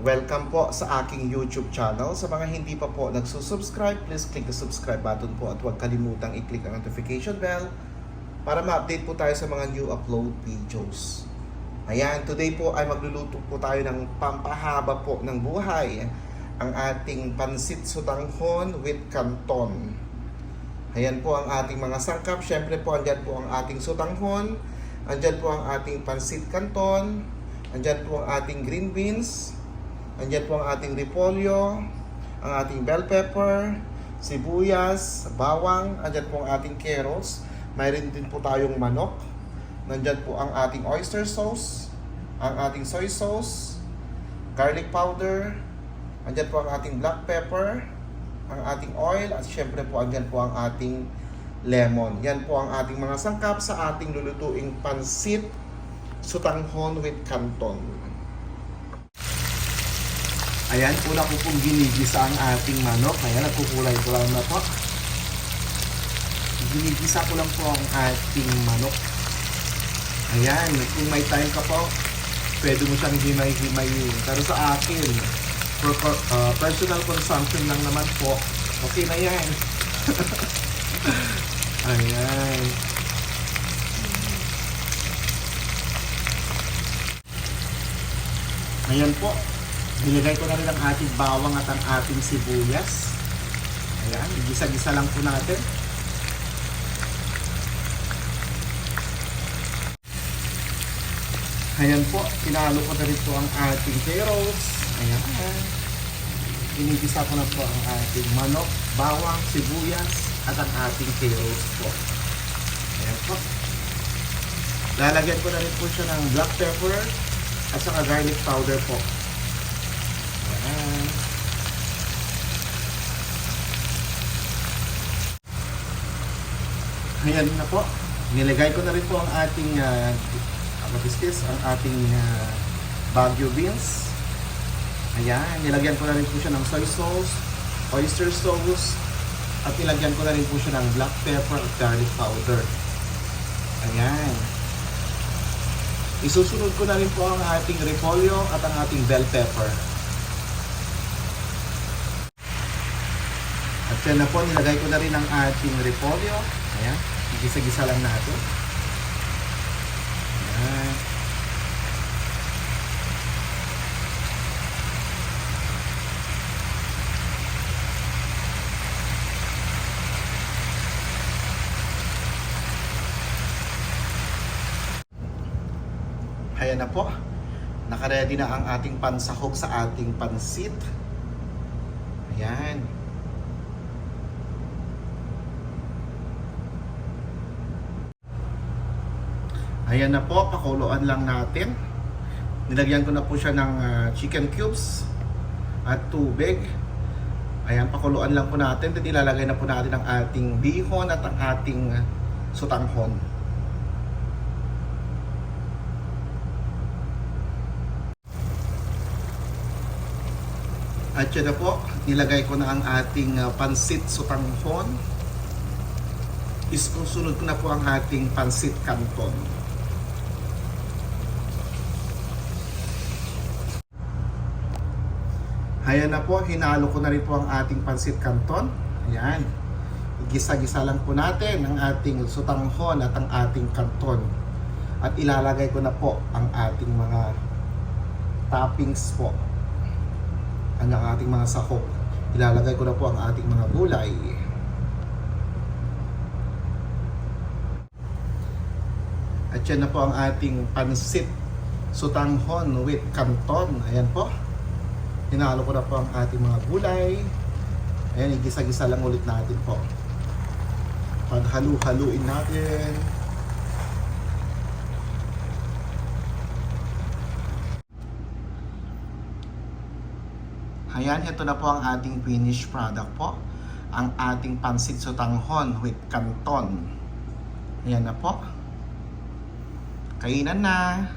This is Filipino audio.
Welcome po sa aking YouTube channel. Sa mga hindi pa po nagsusubscribe, please click the subscribe button po at huwag kalimutang i-click ang notification bell para ma-update po tayo sa mga new upload videos. Ayan, today po ay magluluto po tayo ng pampahaba po ng buhay. Ang ating pansit sutanghon with canton. Ayan po ang ating mga sangkap. Siyempre po, andyan po ang ating sutanghon. Andyan po ang ating pansit canton. Andyan po ang ating green beans. Andyan po ang ating repolyo. Ang ating bell pepper. Sibuyas. Bawang. Andyan po ang ating carrots. Mayroon din po tayong manok. Nandyan po ang ating oyster sauce. Ang ating soy sauce. Garlic powder. Andyan po ang ating black pepper. Ang ating oil. At syempre po andyan po ang ating lemon. Yan po ang ating mga sangkap sa ating lulutuing pansit sutanghon with canton. Ayan, una ko pong ginigisa ang ating manok. Ayan, nagkukulay-kulay na po. Ginigisa ko lang po ang ating manok. Ayan, kung may time ka po, pwede mo siyang himay-himayin. Pero sa akin, for personal consumption lang naman po, okay na yan. Ayan. Ayan po. Nilagay ko na rin ang ating bawang at ang ating sibuyas. Ayan. Gisa-gisa lang po natin. Ayan po. Pinalo ko na rin po ang ating carrots. Ayan. Inigisa ko na po ang ating manok, bawang, sibuyas at ang ating carrots po. Ayan po. Lalagyan ko na rin po siya ng black pepper at saka garlic powder po. Ayan. Ayan na po. Nilagay ko na rin po ang ating ang ating Baguio beans. Ayan. Nilagyan ko na rin po siya ng soy sauce, oyster sauce, at nilagyan ko na rin po siya ng black pepper at garlic powder. Ayan. Isusunod ko na rin po ang ating repolyo at ang ating bell pepper. At yan na po, nilagay ko na rin ang ating repolyo. Ayan. Gisa-gisa lang natin. Ayan. Ayan na po. Nakaready na ang ating pansahog sa ating pansit. Ayan. Ayan na po. Pakuluan lang natin. Nilagyan ko na po siya ng chicken cubes at tubig. Ayan, pakuluan lang po natin. Then ilalagay na po natin ang ating bihon at ang ating sutanghon. At yun na po, nilagay ko na ang ating pansit sutanghon. Isunod ko na po ang ating pansit canton. Ayan na po, hinalo ko na rin po ang ating pansit canton. Ayan. Igisa-gisa lang po natin ang ating sutanghon at ang ating canton. At ilalagay ko na po ang ating mga toppings po. Ang ating mga sahog. Ilalagay ko na po ang ating mga gulay. At yan na po ang ating pansit sutanghon with canton. Ayan po. Hinalo ko na po ang ating mga gulay. Ayan, igisa-gisa lang ulit natin po. Paghalu-haluin natin. Ayan, ito na po ang ating finished product po. Ang ating pansit sutanghon with canton. Ayan na po. Kainan na.